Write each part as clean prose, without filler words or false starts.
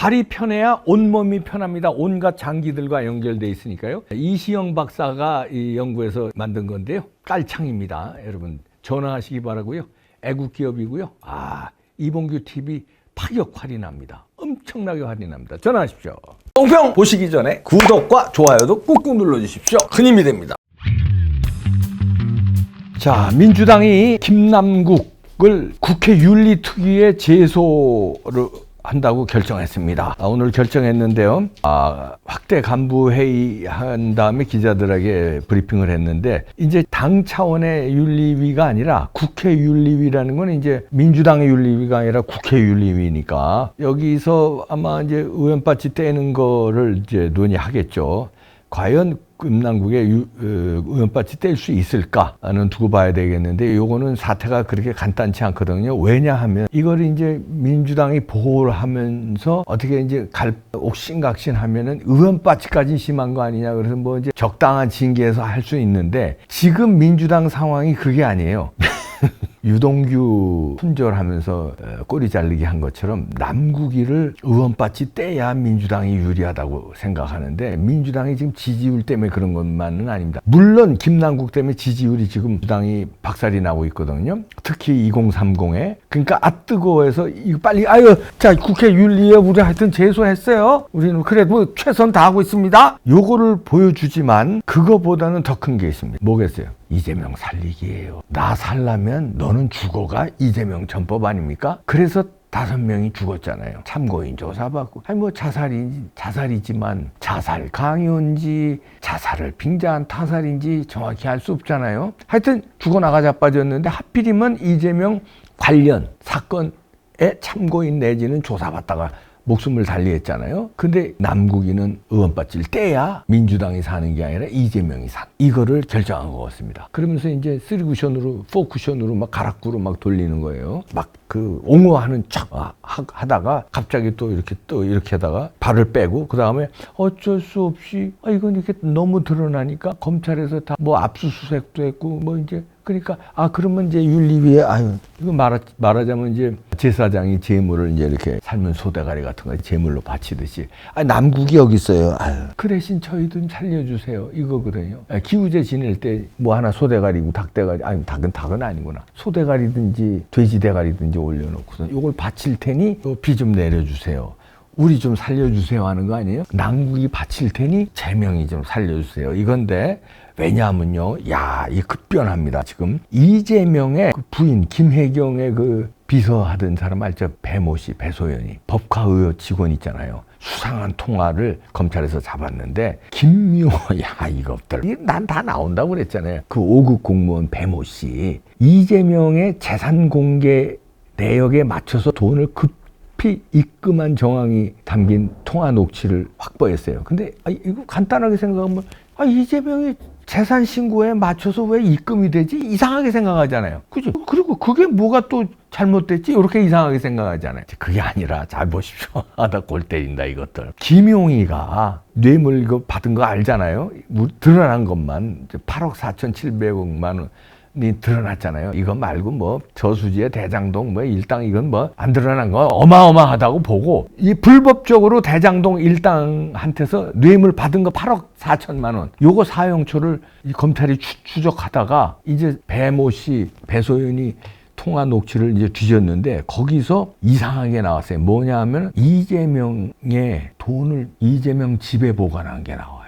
발이 편해야 온몸이 편합니다. 온갖 장기들과 연결되어 있으니까요. 이시영 박사가 이 연구에서 만든 건데요. 깔창입니다. 여러분 전화하시기 바라고요. 애국 기업이고요. 이봉규 TV 파격 할인합니다. 엄청나게 할인합니다. 전화하십시오. 뽕평 보시기 전에 구독과 좋아요도 꾹꾹 눌러주십시오. 큰 힘이 됩니다. 자, 민주당이 김남국을 국회 윤리특위에 제소를 한다고 결정했습니다. 오늘 결정했는데요. 확대 간부 회의 한 다음에 기자들에게 브리핑을 했는데, 이제 당 차원의 윤리위가 아니라 국회 윤리위라는 건 이제 민주당의 윤리위가 아니라 국회 윤리위니까 여기서 아마 이제 의원 바치 떼는 거를 이제 논의하겠죠. 과연 김남국의 의원 바치 뗄 수 있을까는 두고 봐야 되겠는데, 요거는 사태가 그렇게 간단치 않거든요. 왜냐하면 이걸 이제 민주당이 보호를 하면서 어떻게 이제 옥신각신 하면은 의원 바치까지 심한 거 아니냐. 그래서 뭐 이제 적당한 징계에서 할 수 있는데, 지금 민주당 상황이 그게 아니에요. 유동규 품절하면서 꼬리 자르기 한 것처럼 남국이를 의원 바치 떼야 민주당이 유리하다고 생각하는데, 민주당이 지금 지지율 때문에 그런 것만은 아닙니다. 물론 김남국 때문에 지지율이 지금 민주당이 박살이 나고 있거든요. 특히 2030에. 그러니까 뜨거워해서 이거 빨리 자, 국회 윤리에 우리 하여튼 제소했어요. 우리는 그래도 최선 다하고 있습니다. 요거를 보여주지만 그거보다는 더 큰 게 있습니다. 뭐겠어요? 이재명 살리기예요. 나 살라면 너는 죽어가 이재명 전법 아닙니까? 그래서 5명이 죽었잖아요. 참고인 조사받고. 뭐 자살이지만 자살 강요인지 자살을 빙자한 타살인지 정확히 알 수 없잖아요. 하여튼 죽어나가 자빠졌는데 하필이면 이재명 관련 사건에 참고인 내지는 조사받다가 목숨을 달리했잖아요. 근데 남국이는 의원 바치를 떼야 민주당이 사는 게 아니라 이재명이 이거를 결정한 것 같습니다. 그러면서 이제 3쿠션으로 4쿠션으로 막 가락구로 막 돌리는 거예요. 막 그 옹호하는 척 하다가 갑자기 또 이렇게 하다가 발을 빼고, 그 다음에 어쩔 수 없이 이건 이렇게 너무 드러나니까 검찰에서 다 뭐 압수수색도 했고 뭐 이제, 그러니까 그러면 이제 윤리위에 이거 말하자면 이제 제사장이 재물을 이제 이렇게 삶은 소대가리 같은 거 제물로 바치듯이 남국이 여기 있어요. 그 대신 저희 좀 살려주세요. 이거거든요. 기우제 지낼 때 뭐 하나 소대가리고 닭대가리, 닭은 아니구나. 소대가리든지 돼지대가리든지 올려놓고서 이걸 바칠 테니 비 좀 내려주세요. 우리 좀 살려주세요 하는 거 아니에요? 남국이 바칠 테니 제명이 좀 살려주세요. 이건데, 왜냐하면요, 이 급변합니다. 지금 이재명의 그 부인 김혜경의 그 비서하던 사람 알죠? 배모 씨, 배소연이 법과의료 직원 있잖아요. 수상한 통화를 검찰에서 잡았는데, 김묘, 이것들 난 다 나온다고 그랬잖아요. 그 5급 공무원 배모 씨, 이재명의 재산 공개 내역에 맞춰서 돈을 급히 입금한 정황이 담긴 통화 녹취를 확보했어요. 근데 이거 간단하게 생각하면 이재명이 재산 신고에 맞춰서 왜 입금이 되지? 이상하게 생각하잖아요. 그죠? 그리고 그게 뭐가 또 잘못됐지? 이렇게 이상하게 생각하잖아요. 그게 아니라, 잘 보십시오. 나 골 때린다, 이것들. 김용희가 뇌물 이거 받은 거 알잖아요. 드러난 것만 8억 4,700억만 원. 드러났잖아요. 이거 말고 뭐 저수지의 대장동 뭐 일당, 이건 뭐 안 드러난 거 어마어마하다고 보고, 이 불법적으로 대장동 일당한테서 뇌물 받은 거 8억 4천만 원, 요거 사용처를 이 검찰이 추적하다가 이제 배모 씨, 배소연이 통화 녹취를 이제 뒤졌는데, 거기서 이상하게 나왔어요. 뭐냐 하면 이재명의 돈을 이재명 집에 보관한 게 나와요.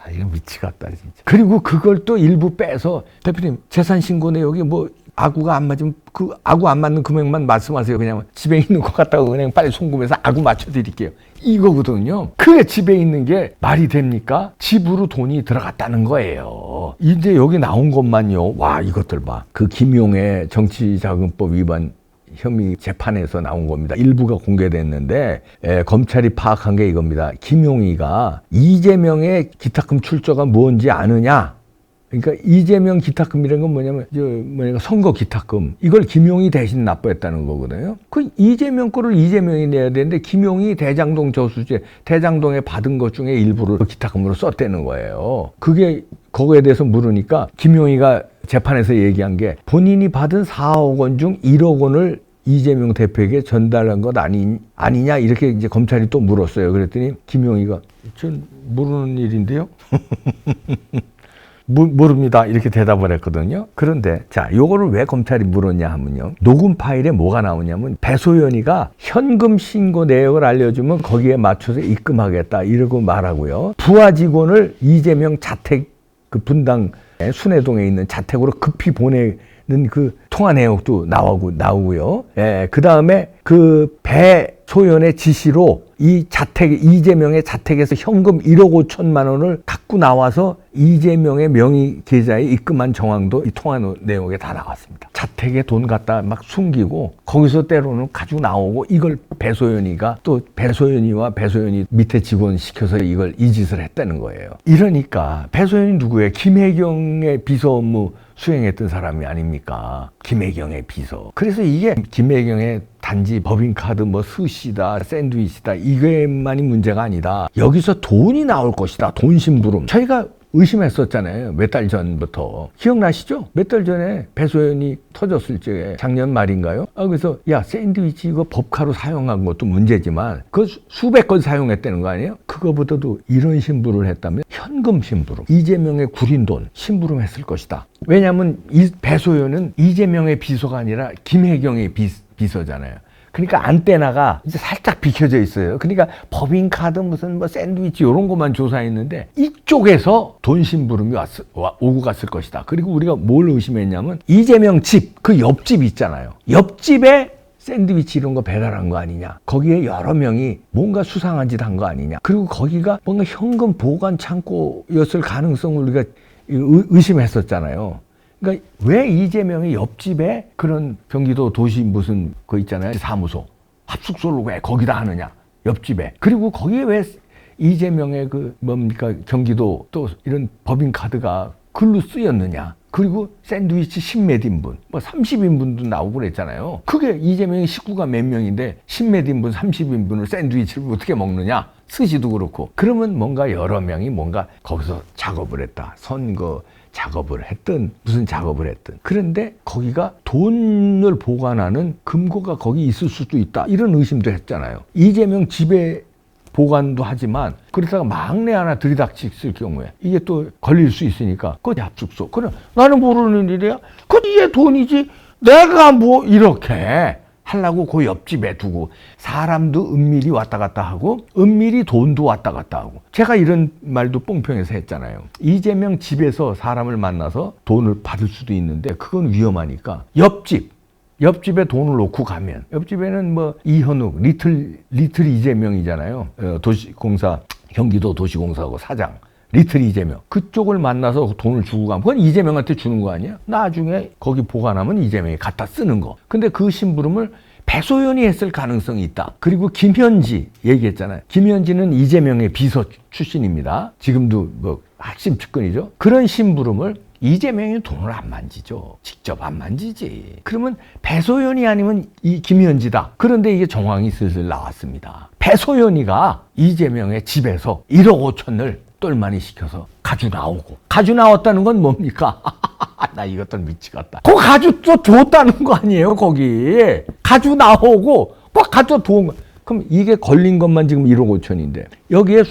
이거 미치겠다 진짜. 그리고 그걸 또 일부 빼서, 대표님 재산 신고 내역이 뭐 아구가 안 맞으면 그 아구 안 맞는 금액만 말씀하세요. 그냥 집에 있는 것 같다고 그냥 빨리 송금해서 아구 맞춰드릴게요. 이거거든요. 그게 집에 있는 게 말이 됩니까? 집으로 돈이 들어갔다는 거예요. 이제 여기 나온 것만요. 이것들 봐. 그 김용의 정치자금법 위반 혐의 재판에서 나온 겁니다. 일부가 공개됐는데, 검찰이 파악한 게 이겁니다. 김용희가 이재명의 기탁금 출처가 뭔지 아느냐? 그러니까 이재명 기탁금이라는 건 뭐냐면 선거 기탁금, 이걸 김용희 대신 납부했다는 거거든요. 그 이재명 거를 이재명이 내야 되는데, 김용희 대장동 저수지 대장동에 받은 것 중에 일부를 기탁금으로 썼다는 거예요. 거기에 대해서 물으니까 김용희가 재판에서 얘기한 게, 본인이 받은 4억 원 중 1억 원을 이재명 대표에게 전달한 것 아니냐 이렇게 이제 검찰이 또 물었어요. 그랬더니 김용희가 전 모르는 일인데요. 모릅니다. 이렇게 대답을 했거든요. 그런데 자, 요거를 왜 검찰이 물었냐 하면요. 녹음 파일에 뭐가 나오냐면 배소연이가 현금 신고 내역을 알려주면 거기에 맞춰서 입금하겠다 이러고 말하고요. 부하 직원을 이재명 자택 그 분당 순회동에 있는 자택으로 급히 보내는 그 통화 내역도 나오고요. 예, 그 다음에 그 배소연의 지시로 이재명의 자택에서 현금 1억 5천만 원을 갖고 나와서 이재명의 명의 계좌에 입금한 정황도 이 통화 내용에 다 나왔습니다. 자택에 돈 갖다 막 숨기고 거기서 때로는 가지고 나오고 이걸 배소연이가 또 배소연이와 배소연이 밑에 직원 시켜서 이걸 이 짓을 했다는 거예요. 이러니까 배소연이 누구예요? 김혜경의 비서 업무 수행했던 사람이 아닙니까? 김혜경의 비서. 그래서 이게 김혜경의 단지 법인카드 뭐 스시다 샌드위치다 이게만이 문제가 아니다. 여기서 돈이 나올 것이다. 돈 심부름. 저희가 의심했었잖아요. 몇 달 전부터. 기억나시죠? 몇 달 전에 배소연이 터졌을 적에 작년 말인가요? 그래서 야 샌드위치 이거 법카로 사용한 것도 문제지만 그 수백 건 사용했다는 거 아니에요? 그거보다도 이런 심부름을 했다면 현금 심부름. 이재명의 구린 돈 심부름했을 것이다. 왜냐하면 이 배소연은 이재명의 비서가 아니라 김혜경의 비서잖아요. 그러니까 안테나가 이제 살짝 비켜져 있어요. 그러니까 법인카드 무슨 뭐 샌드위치 이런 것만 조사했는데 이쪽에서 돈 심부름이 오고 갔을 것이다. 그리고 우리가 뭘 의심했냐면 이재명 집, 그 옆집 있잖아요. 옆집에 샌드위치 이런 거 배달한 거 아니냐. 거기에 여러 명이 뭔가 수상한 짓 한 거 아니냐. 그리고 거기가 뭔가 현금 보관 창고였을 가능성을 우리가 의심했었잖아요. 그러니까 왜 이재명이 옆집에 그런 경기도 도시 무슨 거 있잖아요. 사무소. 합숙소를 왜 거기다 하느냐. 옆집에. 그리고 거기에 왜 이재명의 그 뭡니까 경기도 또 이런 법인카드가 글로 쓰였느냐. 그리고 샌드위치 10몇 인분, 뭐 30인분도 나오고 그랬잖아요. 그게 이재명의 식구가 몇 명인데 10몇 인분, 30인분을 샌드위치를 어떻게 먹느냐. 스시도 그렇고. 그러면 뭔가 여러 명이 뭔가 거기서 작업을 했다. 선거 작업을 했든 무슨 작업을 했든. 그런데 거기가 돈을 보관하는 금고가 거기 있을 수도 있다. 이런 의심도 했잖아요. 이재명 집에 보관도 하지만 그러다가 막내 하나 들이닥쳤을 경우에 이게 또 걸릴 수 있으니까 그거 합숙소. 그래 나는 모르는 일이야. 그건 이게 돈이지. 내가 뭐 이렇게 하려고 그 옆집에 두고 사람도 은밀히 왔다 갔다 하고 은밀히 돈도 왔다 갔다 하고 제가 이런 말도 뽕평에서 했잖아요. 이재명 집에서 사람을 만나서 돈을 받을 수도 있는데 그건 위험하니까 옆집에 돈을 놓고 가면 옆집에는 뭐 이현욱 리틀 이재명이잖아요. 도시공사 경기도 도시공사하고 사장 리틀 이재명 그쪽을 만나서 돈을 주고 가면 그건 이재명한테 주는 거 아니야? 나중에 거기 보관하면 이재명이 갖다 쓰는 거. 근데 그 심부름을 배소연이 했을 가능성이 있다. 그리고 김현지 얘기했잖아요. 김현지는 이재명의 비서 출신입니다. 지금도 뭐 핵심 측근이죠. 그런 심부름을 이재명이 돈을 안 만지죠. 직접 안 만지지. 그러면 배소연이 아니면 이 김현지다. 그런데 이게 정황이 슬슬 나왔습니다. 배소연이가 이재명의 집에서 1억 5천을 똘마니 시켜서 가져 나왔다는 건 뭡니까? 나 이것도 미치겠다. 그거 가져 또 줬다는 거 아니에요, 거기. 가져 나오고, 막 가져 돈 거. 그럼 이게 걸린 것만 지금 1억 5천인데, 여기에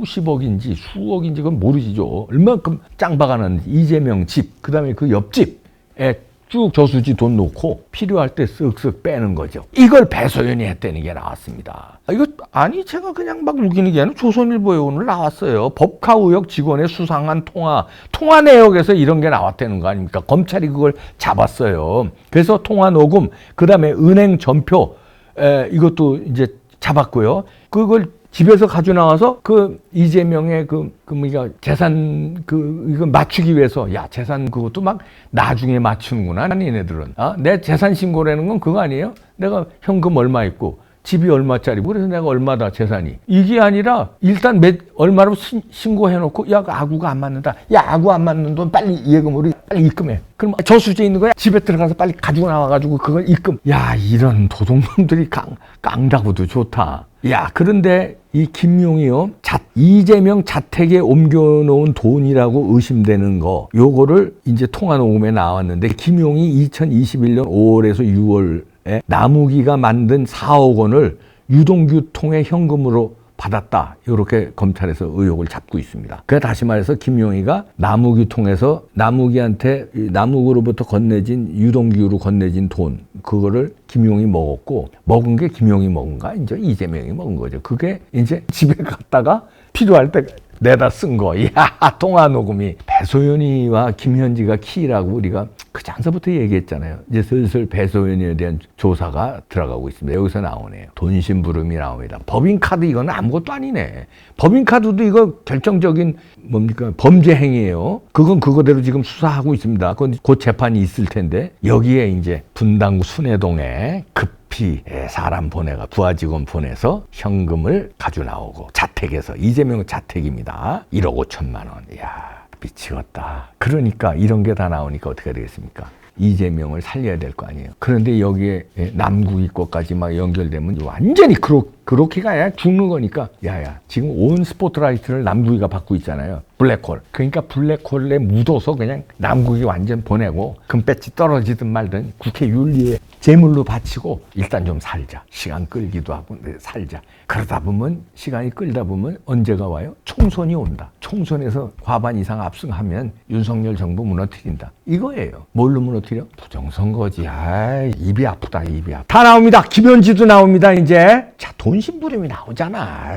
수십억인지 수억인지 그건 모르시죠. 얼마큼 짱박아 놨는지. 이재명 집, 그 다음에 그 옆집에 쭉 저수지 돈 놓고 필요할 때 쓱쓱 빼는 거죠. 이걸 배소연이 했다는 게 나왔습니다. 제가 그냥 막 우기는 게 아니라 조선일보에 오늘 나왔어요. 법카 의혹 직원의 수상한 통화 내역에서 이런 게 나왔다는 거 아닙니까? 검찰이 그걸 잡았어요. 그래서 통화 녹음, 그 다음에 은행 전표, 이것도 이제 잡았고요. 그걸 집에서 가져 나와서 그 이재명의 뭐가 재산 이거 맞추기 위해서 재산 그것도 막 나중에 맞추는구나. 얘네들은. 내 재산 신고라는 건 그거 아니에요? 내가 현금 얼마 있고 집이 얼마짜리고 그래서 내가 얼마다 재산이. 이게 아니라 일단 얼마로 신고해놓고 아구가 안 맞는다. 아구 안 맞는 돈 빨리 예금으로 빨리 입금해. 그럼 저수지에 있는 거야. 집에 들어가서 빨리 가지고 나와가지고 그걸 입금. 이런 도둑놈들이 깡다구도 좋다. 그런데 이 김용희요, 이재명 자택에 옮겨놓은 돈이라고 의심되는 거, 요거를 이제 통화 녹음에 나왔는데, 김용희 2021년 5월에서 6월 남욱이가 만든 4억 원을 유동규 통해 현금으로 받았다. 이렇게 검찰에서 의혹을 잡고 있습니다. 그러니까 다시 말해서 김용희가 남욱이 통해서 남욱이한테 남욱으로부터 건네진 유동규로 건네진 돈 그거를 김용희 먹었고 먹은 게 김용희 먹은가? 이제 이재명이 먹은 거죠. 그게 이제 집에 갔다가 필요할 때 내다 쓴 거. 이야, 통화 녹음이. 배소연이와 김현지가 키라고 우리가 그 장서부터 얘기했잖아요. 이제 슬슬 배소연이에 대한 조사가 들어가고 있습니다. 여기서 나오네요. 돈심부름이 나옵니다. 법인카드 이거는 아무것도 아니네. 법인카드도 이거 결정적인 뭡니까? 범죄 행위예요. 그건 그거대로 지금 수사하고 있습니다. 그건 곧 재판이 있을 텐데 여기에 이제 분당 순회동에 급히 사람 보내가 부하 직원 보내서 현금을 가져 나오고 자택에서 이재명 자택입니다. 1억 5천만 원. 이야. 미치겠다. 그러니까 이런 게 다 나오니까 어떻게 되겠습니까? 이재명을 살려야 될 거 아니에요. 그런데 여기에 남국이 것까지 막 연결되면 완전히 그렇게가 아니라 죽는 거니까 야야 지금 온 스포트라이트를 남국이가 받고 있잖아요. 블랙홀. 그러니까 블랙홀에 묻어서 그냥 남국이 완전 보내고 금배지 떨어지든 말든 국회 윤리에 제물로 바치고 일단 좀 살자. 시간 끌기도 하고 살자. 그러다 보면 시간이 끌다 보면 언제가 와요? 총선이 온다. 총선에서 과반 이상 압승하면 윤석열 정부 무너뜨린다. 이거예요. 뭘로 무너뜨려? 부정선거지. 입이 아프다. 입이 아프다. 다 나옵니다. 김현지도 나옵니다. 이제. 자, 돈심부름이 나오잖아.